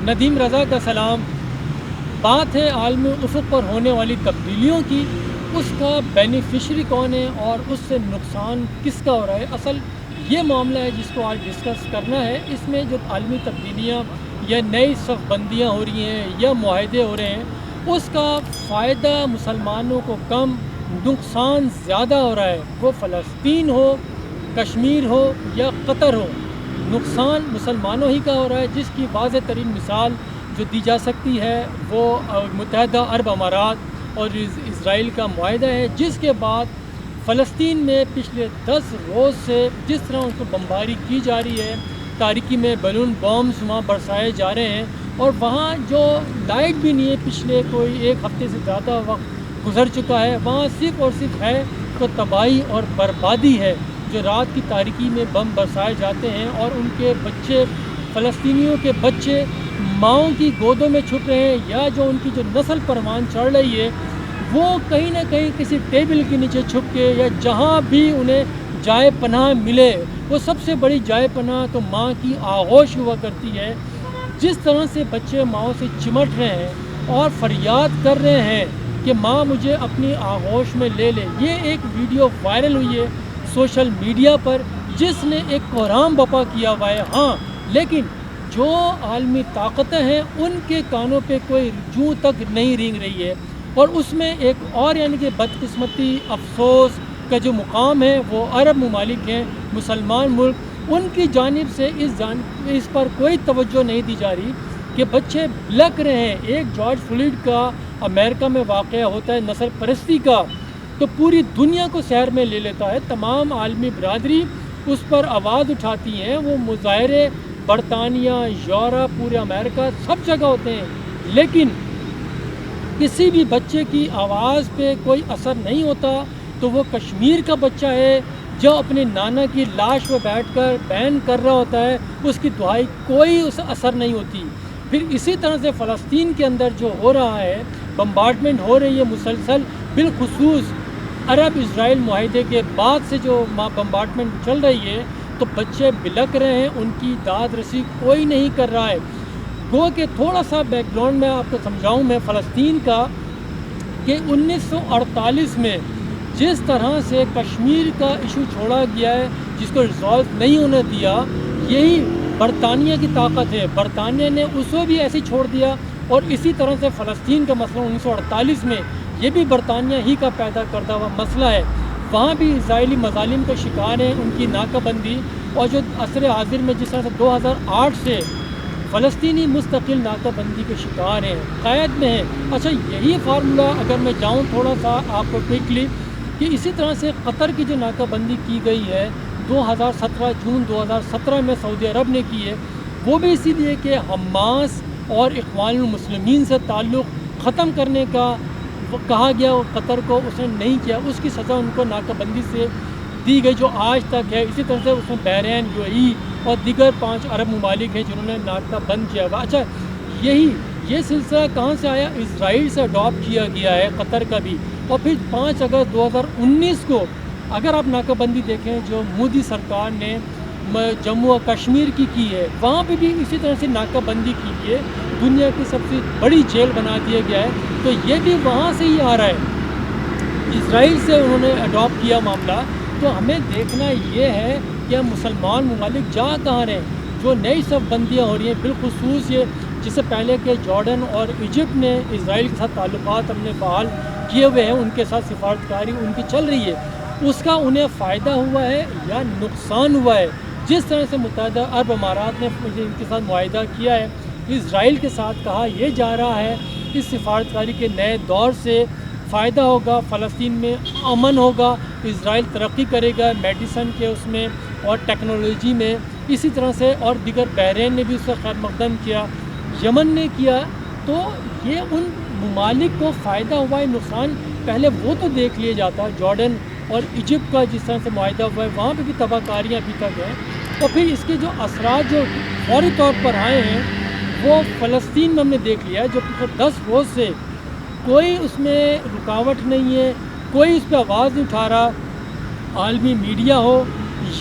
ندیم رضا کا سلام۔ بات ہے عالمی افق پر ہونے والی تبدیلیوں کی، اس کا بینیفیشری کون ہے اور اس سے نقصان کس کا ہو رہا ہے۔ اصل یہ معاملہ ہے جس کو آج ڈسکس کرنا ہے۔ اس میں جو عالمی تبدیلیاں یا نئی صف بندیاں ہو رہی ہیں یا معاہدے ہو رہے ہیں، اس کا فائدہ مسلمانوں کو کم، نقصان زیادہ ہو رہا ہے۔ وہ فلسطین ہو، کشمیر ہو یا قطر ہو، نقصان مسلمانوں ہی کا ہو رہا ہے، جس کی واضح ترین مثال جو دی جا سکتی ہے وہ متحدہ عرب امارات اور اسرائیل کا معاہدہ ہے، جس کے بعد فلسطین میں پچھلے 10 روز سے جس طرح ان کو بمباری کی جا رہی ہے، تاریکی میں بیلون بامز وہاں برسائے جا رہے ہیں، اور وہاں جو لائٹ بھی نہیں ہے، پچھلے کوئی 1 ہفتے سے زیادہ وقت گزر چکا ہے، وہاں صرف اور صرف ہے تو تباہی اور بربادی ہے۔ جو رات کی تاریکی میں بم برسائے جاتے ہیں اور ان کے بچے، فلسطینیوں کے بچے ماؤں کی گودوں میں چھپ رہے ہیں، یا جو ان کی جو نسل پروان چڑھ رہی ہے وہ کہیں نہ کہیں کسی ٹیبل کے نیچے چھپ کے، یا جہاں بھی انہیں جائے پناہ ملے، وہ سب سے بڑی جائے پناہ تو ماں کی آغوش ہوا کرتی ہے۔ جس طرح سے بچے ماؤں سے چمٹ رہے ہیں اور فریاد کر رہے ہیں کہ ماں مجھے اپنی آغوش میں لے لے، یہ ایک ویڈیو وائرل ہوئی ہے سوشل میڈیا پر، جس نے ایک کوہرام برپا کیا ہوا ہے۔ ہاں، لیکن جو عالمی طاقتیں ہیں ان کے کانوں پہ کوئی جوں تک نہیں رینگ رہی ہے، اور اس میں ایک اور یعنی کہ بدقسمتی، افسوس کا جو مقام ہے وہ عرب ممالک ہیں، مسلمان ملک، ان کی جانب سے اس پر کوئی توجہ نہیں دی جا رہی کہ بچے بلک رہے ہیں۔ ایک جارج فلوئڈ کا امریکہ میں واقعہ ہوتا ہے نسل پرستی کا، تو پوری دنیا کو سحر میں لے لیتا ہے، تمام عالمی برادری اس پر آواز اٹھاتی ہیں، وہ مظاہرے برطانیہ، یورپ، پورے امریکہ سب جگہ ہوتے ہیں، لیکن کسی بھی بچے کی آواز پہ کوئی اثر نہیں ہوتا۔ تو وہ کشمیر کا بچہ ہے جو اپنے نانا کی لاش پہ بیٹھ کر بین کر رہا ہوتا ہے، اس کی دعائی کوئی اس اثر نہیں ہوتی۔ پھر اسی طرح سے فلسطین کے اندر جو ہو رہا ہے، بمبارڈمنٹ ہو رہی ہے مسلسل، بالخصوص عرب اسرائیل معاہدے کے بعد سے جو بمبارڈمنٹ چل رہی ہے، تو بچے بلک رہے ہیں، ان کی داد رسی کوئی نہیں کر رہا ہے۔ گو کہ تھوڑا سا بیک گراؤنڈ میں آپ کو سمجھاؤں میں فلسطین کا، کہ 1948 میں جس طرح سے کشمیر کا ایشو چھوڑا گیا ہے، جس کو ریزالو نہیں ہونے دیا، یہی برطانیہ کی طاقت ہے۔ برطانیہ نے اس کو بھی ایسے ہی چھوڑ دیا، اور اسی طرح سے فلسطین کا مسئلہ 1948 میں، یہ بھی برطانیہ ہی کا پیدا کردہ ہوا مسئلہ ہے۔ وہاں بھی اسرائیلی مظالم کا شکار ہیں، ان کی ناکہ بندی، اور جو عصر حاضر میں جس طرح سے 2008 سے فلسطینی مستقل ناکہ بندی کے شکار ہیں، قید میں ہیں۔ اچھا، یہی فارمولہ اگر میں جاؤں تھوڑا سا آپ کو کوئکلی، کہ اسی طرح سے قطر کی جو ناکہ بندی کی گئی ہے 2017 جون 2017 میں سعودی عرب نے کی ہے، وہ بھی اسی لیے کہ حماس اور اخوان المسلمین سے تعلق ختم کرنے کا کہا گیا، اور قطر کو اس نے نہیں کیا، اس کی سزا ان کو ناکہ بندی سے دی گئی جو آج تک ہے۔ اسی طرح سے اس میں بحرین، یو اے ای اور دیگر 5 عرب ممالک ہیں جنہوں نے ناکہ بند کیا ہوا۔ اچھا، یہ سلسلہ کہاں سے آیا؟ اسرائیل سے اڈاپٹ کیا گیا ہے، قطر کا بھی۔ اور پھر 5 اگست 2019 کو اگر آپ ناکہ بندی دیکھیں جو مودی سرکار نے جموں و کشمیر کی ہے، وہاں پہ بھی اسی طرح سے ناکہ بندی کی ہے، دنیا کی سب سے بڑی جیل بنا دیا گیا ہے۔ تو یہ بھی وہاں سے ہی آ رہا ہے، اسرائیل سے انہوں نے اڈاپٹ کیا معاملہ۔ تو ہمیں دیکھنا یہ ہے کہ ہم مسلمان ممالک جا کہاں رہے ہیں، جو نئی صف بندیاں ہو رہی ہیں، بالخصوص یہ جس سے پہلے کہ جارڈن اور ایجپٹ نے اسرائیل کے ساتھ تعلقات اپنے بحال کیے ہوئے ہیں، ان کے ساتھ سفارتکاری ان کی چل رہی ہے، اس کا انہیں فائدہ ہوا ہے یا نقصان ہوا ہے؟ جس طرح سے متحدہ عرب امارات نے ان کے ساتھ معاہدہ کیا ہے، اسرائیل کے ساتھ کہا یہ جا رہا ہے اس سفارتکاری کے نئے دور سے فائدہ ہوگا، فلسطین میں امن ہوگا، اسرائیل ترقی کرے گا میڈیسن کے اس میں اور ٹیکنالوجی میں۔ اسی طرح سے اور دیگر بحرین نے بھی اس کا خیر مقدم کیا، یمن نے کیا۔ تو یہ ان ممالک کو فائدہ ہوا ہے، نقصان پہلے وہ تو دیکھ لیا جاتا۔ جارڈن اور ایجپٹ کا جس طرح سے معاہدہ ہوا ہے، وہاں پہ بھی تباہ کاریاں ابھی تک ہیں، اور پھر اس کے جو اثرات جو فوری طور پر آئے ہیں وہ فلسطین میں ہم نے دیکھ لیا ہے، جو پچھلے 10 روز سے کوئی اس میں رکاوٹ نہیں ہے، کوئی اس پہ آواز نہیں اٹھا رہا، عالمی میڈیا ہو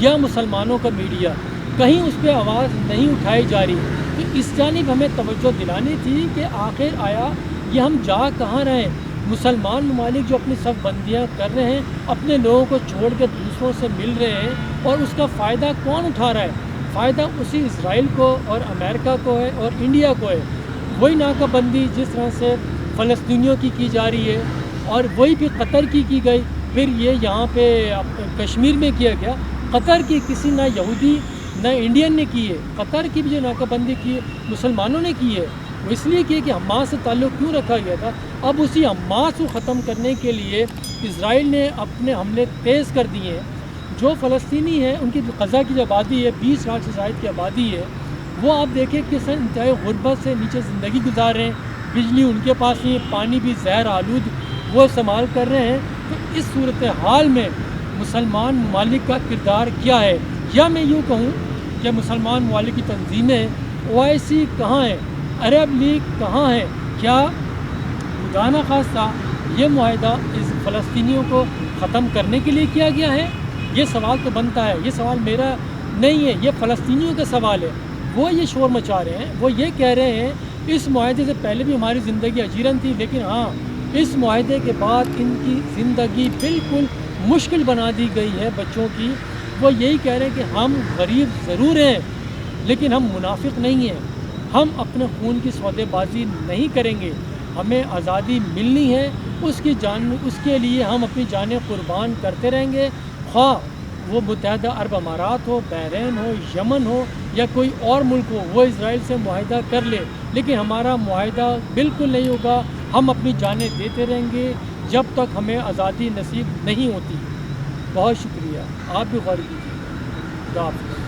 یا مسلمانوں کا میڈیا، کہیں اس پہ آواز نہیں اٹھائی جا رہی۔ تو اس جانب ہمیں توجہ دلانی تھی کہ آخر آیا یہ ہم جا کہاں رہے ہیں؟ مسلمان ممالک جو اپنی صف بندیاں کر رہے ہیں، اپنے لوگوں کو چھوڑ کے دوسروں سے مل رہے ہیں، اور اس کا فائدہ کون اٹھا رہا ہے؟ فائدہ اسی اسرائیل کو اور امریکہ کو ہے اور انڈیا کو ہے۔ وہی ناکہ بندی جس طرح سے فلسطینیوں کی جا رہی ہے، اور وہی بھی قطر کی گئی، پھر یہ یہاں پہ کشمیر میں کیا گیا۔ قطر کی کسی نہ یہودی نہ انڈین نے کی ہے، قطر کی بھی جو ناکہ بندی کی ہے مسلمانوں نے کی ہے۔ وہ اس لیے کی کہ حماس سے تعلق کیوں رکھا گیا تھا؟ اب اسی حماس کو ختم کرنے کے لیے اسرائیل نے اپنے حملے تیز کر دیے ہیں۔ جو فلسطینی ہیں ان کی غزہ کی جو آبادی ہے 20 لاکھ سے زائد کی آبادی ہے، وہ آپ دیکھیں کہ سر انتہائی غربت سے نیچے زندگی گزار رہے ہیں، بجلی ان کے پاس نہیں ہے، پانی بھی زہر آلود وہ استعمال کر رہے ہیں۔ تو اس صورتحال میں مسلمان ممالک کا کردار کیا ہے؟ یا میں یوں کہوں کہ مسلمان ممالک کی تنظیمیں OIC کہاں ہیں؟ عرب لیگ کہاں ہے؟ کیا خدا نخواستہ یہ معاہدہ اس فلسطینیوں کو ختم کرنے کے لیے کیا گیا ہے؟ یہ سوال تو بنتا ہے۔ یہ سوال میرا نہیں ہے، یہ فلسطینیوں کا سوال ہے۔ وہ یہ شور مچا رہے ہیں، وہ یہ کہہ رہے ہیں اس معاہدے سے پہلے بھی ہماری زندگی اجیرن تھی، لیکن ہاں اس معاہدے کے بعد ان کی زندگی بالکل مشکل بنا دی گئی ہے بچوں کی۔ وہ یہی کہہ رہے ہیں کہ ہم غریب ضرور ہیں لیکن ہم منافق نہیں ہیں، ہم اپنے خون کی سودے بازی نہیں کریں گے، ہمیں آزادی ملنی ہے، اس کے لیے ہم اپنی جانیں قربان کرتے رہیں گے، خواہ وہ متحدہ عرب امارات ہو، بحرین ہو، یمن ہو یا کوئی اور ملک ہو، وہ اسرائیل سے معاہدہ کر لے، لیکن ہمارا معاہدہ بالکل نہیں ہوگا۔ ہم اپنی جانیں دیتے رہیں گے جب تک ہمیں آزادی نصیب نہیں ہوتی۔ بہت شکریہ، آپ بھی غور کیجیے۔ خدا حافظ۔